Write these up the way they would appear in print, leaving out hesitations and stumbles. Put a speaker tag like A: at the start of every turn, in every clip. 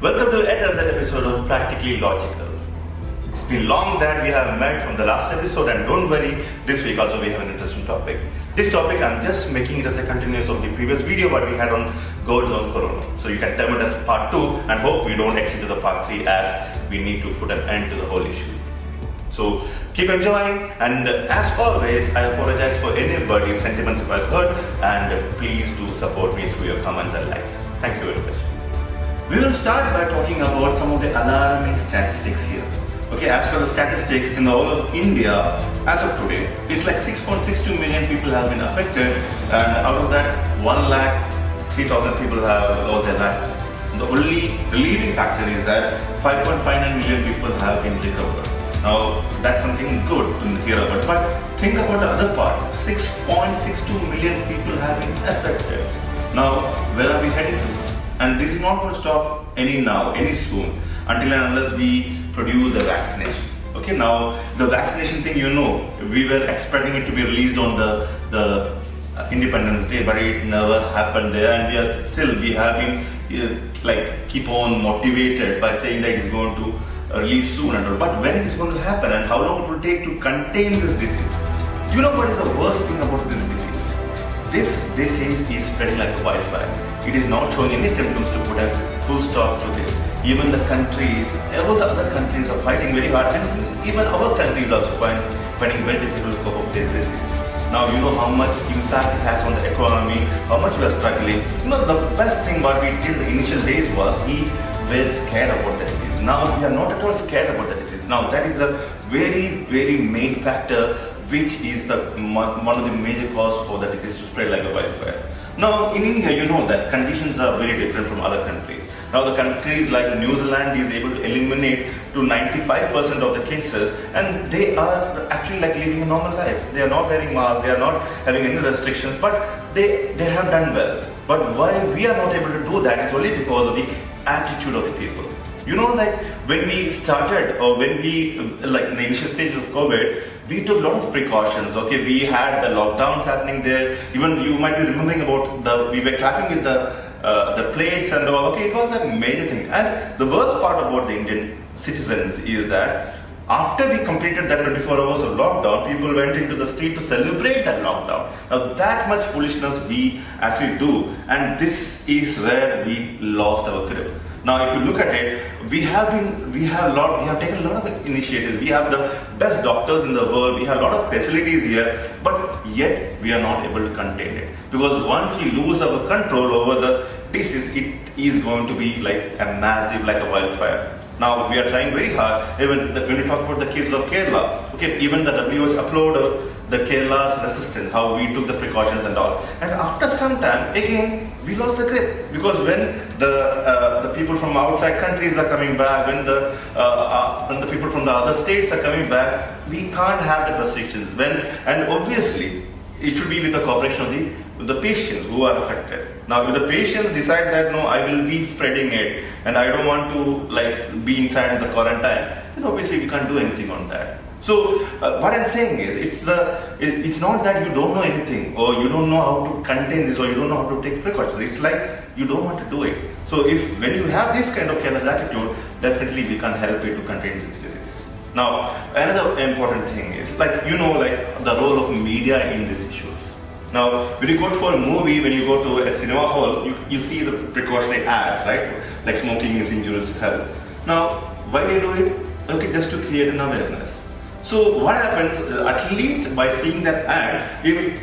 A: Welcome to yet another episode of Practically Logical. It's been long that we have met from the last episode, and don't worry, this week also we have an interesting topic. This topic I'm just making it as a continuation of the previous video what we had on goals on Corona. So you can term it as part 2 and hope we don't extend to the part 3 as we need to put an end to the whole issue. So keep enjoying, and as always, I apologize for anybody's sentiments if I've hurt, and please do support me through your comments and likes. Thank you very much. We will start by talking about some of the alarming statistics here. Okay, as per the statistics in the whole of India, as of today, it's like 6.62 million people have been affected, and out of that, 1,03,000 people have lost their lives. The only relieving factor is that 5.59 million people have been recovered. Now, that's something good to hear about, but think about the other part. 6.62 million people have been affected. Now, where are we heading to? And this is not going to stop any soon, until and unless we produce a vaccination. Okay, now the vaccination thing, we were expecting it to be released on the Independence Day, but it never happened there, and we have been keep on motivated by saying that it's going to release soon and all. But when it is going to happen and how long it will take to contain this disease? Do you know what is the worst thing about this disease? This disease is spreading like a wildfire. It is not showing any symptoms to put a full stop to this. Even the countries, all the other countries are fighting very hard, and even our countries are finding very difficult to cope with this disease. Now you know how much impact it has on the economy, how much we are struggling. The best thing what we did in the initial days was we were scared about the disease. Now we are not at all scared about the disease. Now that is a very, very main factor, which is one of the major cause for the disease to spread like a wildfire. Now in India, you know that conditions are very different from other countries. Now the countries like New Zealand is able to eliminate to 95% of the cases, and they are actually living a normal life. They are not wearing masks, they are not having any restrictions, but they have done well. But why we are not able to do that is only because of the attitude of the people. When we started, or when we, in the initial stage of COVID, we took a lot of precautions. Okay, we had the lockdowns happening there. Even you might be remembering about we were clapping with the plates and all. Okay, it was a major thing. And the worst part about the Indian citizens is that after we completed that 24 hours of lockdown, people went into the street to celebrate that lockdown. Now that much foolishness we actually do, and this is where we lost our grip. Now, if you look at it, we have taken a lot of initiatives. We have the best doctors in the world. We have a lot of facilities here, but yet we are not able to contain it. Because once we lose our control over the disease, it is going to be like a massive, like a wildfire. Now, we are trying very hard. Even when we talk about the cases of Kerala, okay, even the WHO uploaded the Kerala's resistance, how we took the precautions and all. And after some time, again, we lost the grip, because when the people from outside countries are coming back, when the people from the other states are coming back, we can't have the restrictions. And obviously, it should be with the cooperation of the patients who are affected. Now, if the patients decide that no, I will be spreading it, and I don't want to be inside in the quarantine, then obviously we can't do anything on that. So what I'm saying is, it's not that you don't know anything, or you don't know how to contain this, or you don't know how to take precautions. It's like you don't want to do it. So when you have this kind of careless attitude, definitely we can't help it to contain this disease. Now, another important thing is, the role of media in these issues. Now, when you go for a movie, when you go to a cinema hall, you see the precautionary ads, right? Like smoking is injurious to health. Now, why they do it? Okay, just to create an awareness. So what happens, at least by seeing that ad, if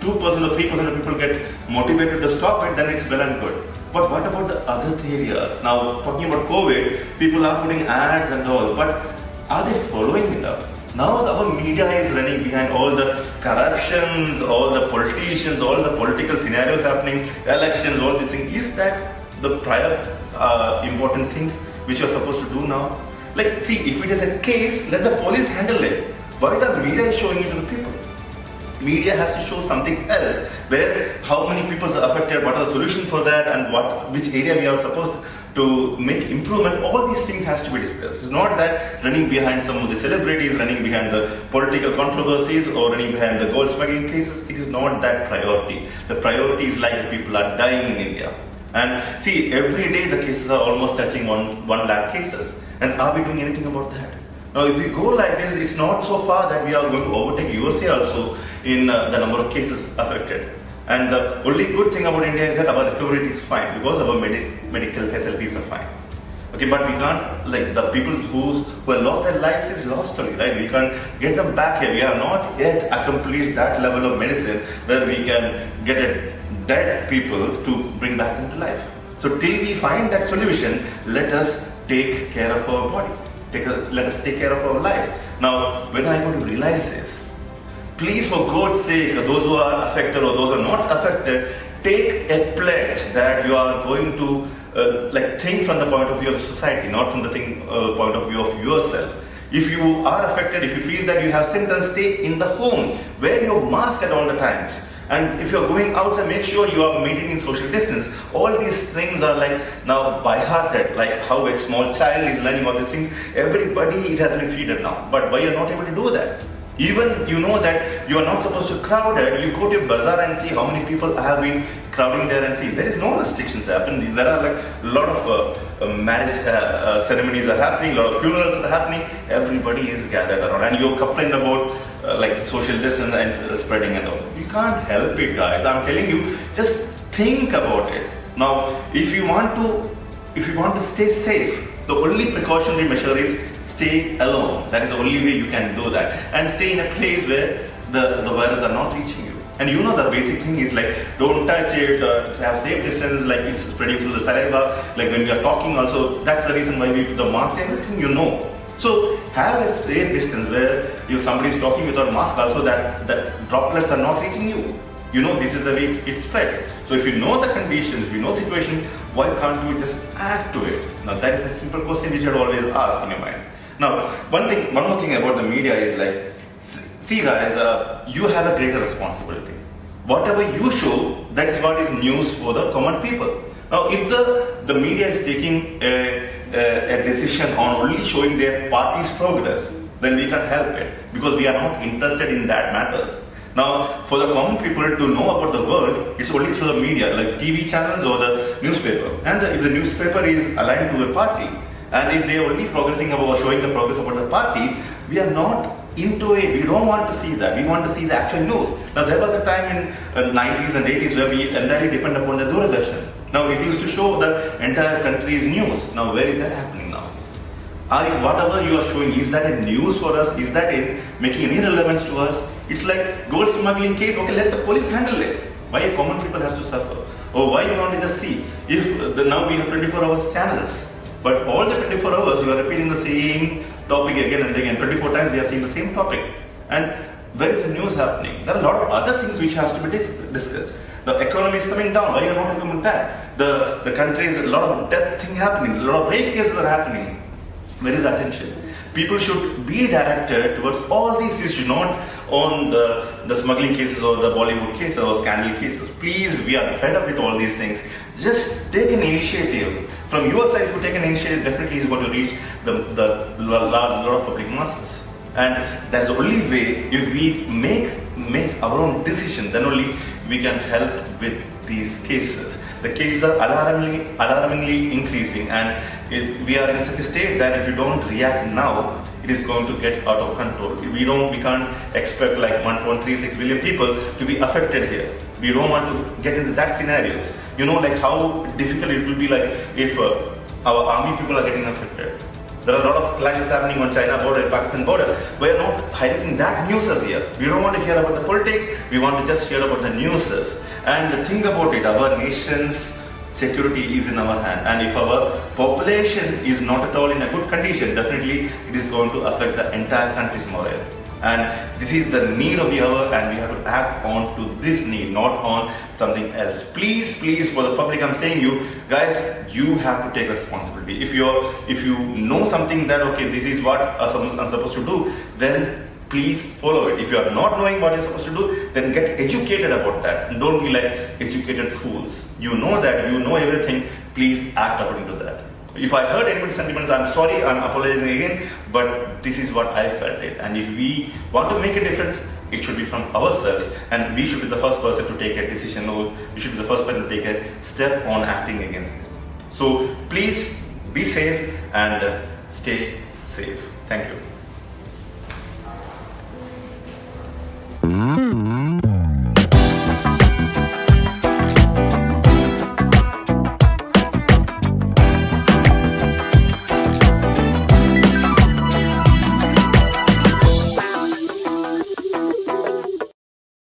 A: 2% or 3% of people get motivated to stop it, then it's well and good. But what about the other areas? Now, talking about COVID, people are putting ads and all, but are they following it up? Now our media is running behind all the corruptions, all the politicians, all the political scenarios happening, elections, all these things. Is that the prior important things which you're supposed to do now? See, if it is a case, let the police handle it. Why the media is showing it to the people? Media has to show something else, where how many people are affected, what are the solutions for that, and which area we are supposed to make improvement. All these things has to be discussed. It's not that running behind some of the celebrities, running behind the political controversies, or running behind the gold smuggling cases. It is not that priority. The priority is the people are dying in India. And see, every day the cases are almost touching 1 lakh cases. And are we doing anything about that? Now, if we go like this, it's not so far that we are going to overtake USA also in the number of cases affected. And the only good thing about India is that our recovery rate is fine because our medical facilities are fine. Okay, but we can't, like the people who have lost their lives is lost only, right? We can't get them back here. We have not yet accomplished that level of medicine where we can get a dead people to bring back into life. So till we find that solution, let us take care of our body. Let us take care of our life. Now, when are you going to realize this? Please, for God's sake, those who are affected or those who are not affected, take a pledge that you are going to think from the point of view of society, not from the point of view of yourself. If you are affected, if you feel that you have symptoms, stay in the home. Wear your mask at all the times. And if you're going outside, make sure you are maintaining social distance. All these things are like now by-hearted, like how a small child is learning all these things. Everybody, it has been fed now. But why you're not able to do that? Even you know that you are not supposed to crowd it. You go to a bazaar and see how many people have been crowding there and see. There is no restrictions happening. There are like a lot of marriage ceremonies are happening, a lot of funerals are happening. Everybody is gathered around. And you complain about social distance and spreading and all. You can't help it, guys. I'm telling you, just think about it. Now, if you want to stay safe, the only precautionary measure is stay alone. That is the only way you can do that. And stay in a place where the virus are not reaching you. And you know the basic thing is like, don't touch it, have safe distance, like it's spreading through the saliva, like when we are talking also, that's the reason why we put the mask, everything you know. So have a safe distance where if somebody is talking without mask also, that droplets are not reaching you. You know, this is the way it spreads. So if you know the conditions, if you know the situation, why can't you just add to it? Now that is a simple question which you should always ask in your mind. Now, one more thing about the media is like, see guys, you have a greater responsibility. Whatever you show, that is what is news for the common people. Now, if the media is taking a decision on only showing their party's progress, then we can't help it because we are not interested in that matters. Now, for the common people to know about the world, it's only through the media, like TV channels or the newspaper. And if the newspaper is aligned to a party, and if they are only progressing about showing the progress about the party, we are not into it. We don't want to see that. We want to see the actual news. Now, there was a time in 90s and 80s where we entirely depend upon the Doordarshan. Now, it used to show the entire country's news. Now, where is that happening now? Whatever you are showing, is that a news for us? Is that making any relevance to us? It's like gold smuggling case. Okay, let the police handle it. Why common people has to suffer? Or why you want to just see? If now we have 24 hours channels. But all the 24 hours you are repeating the same topic again and again. 24 times we are seeing the same topic. And where is the news happening? There are a lot of other things which has to be discussed. The economy is coming down. Why are you not talking about that? The country is a lot of death thing happening. A lot of rape cases are happening. Where is attention? People should be directed towards all these issues, not on the smuggling cases or the Bollywood cases or scandal cases. Please, we are fed up with all these things. Just take an initiative. From your side, if you take an initiative, definitely is going to reach the lot of public masses. And that's the only way. If we make our own decision, then only we can help with these cases. The cases are alarmingly increasing, and we are in such a state that if you don't react now, it is going to get out of control. We can't expect like 1.36 billion people to be affected here. We don't want to get into that scenarios. You know, like how difficult it will be like if our army people are getting affected. There are a lot of clashes happening on China border, Pakistan border. We are not highlighting that news as here. We don't want to hear about the politics. We want to just hear about the news. And think about it, our nation's security is in our hand. And if our population is not at all in a good condition, definitely it is going to affect the entire country's morale. And this is the need of the hour, and we have to act on to this need, not on something else. Please, for the public, I'm saying you guys, you have to take responsibility. If you know something that okay, this is what I'm supposed to do, then please follow it. If you are not knowing what you're supposed to do, then get educated about that, and don't be like educated fools. You know that, you know everything. Please act according to that. If I heard anybody's sentiments, I'm sorry, I'm apologizing again, but this is what I felt it. And if we want to make a difference, It should be from ourselves, and we should be the first person to take a decision, or we should be the first person to take a step on acting against this. So please be safe and stay safe. Thank you.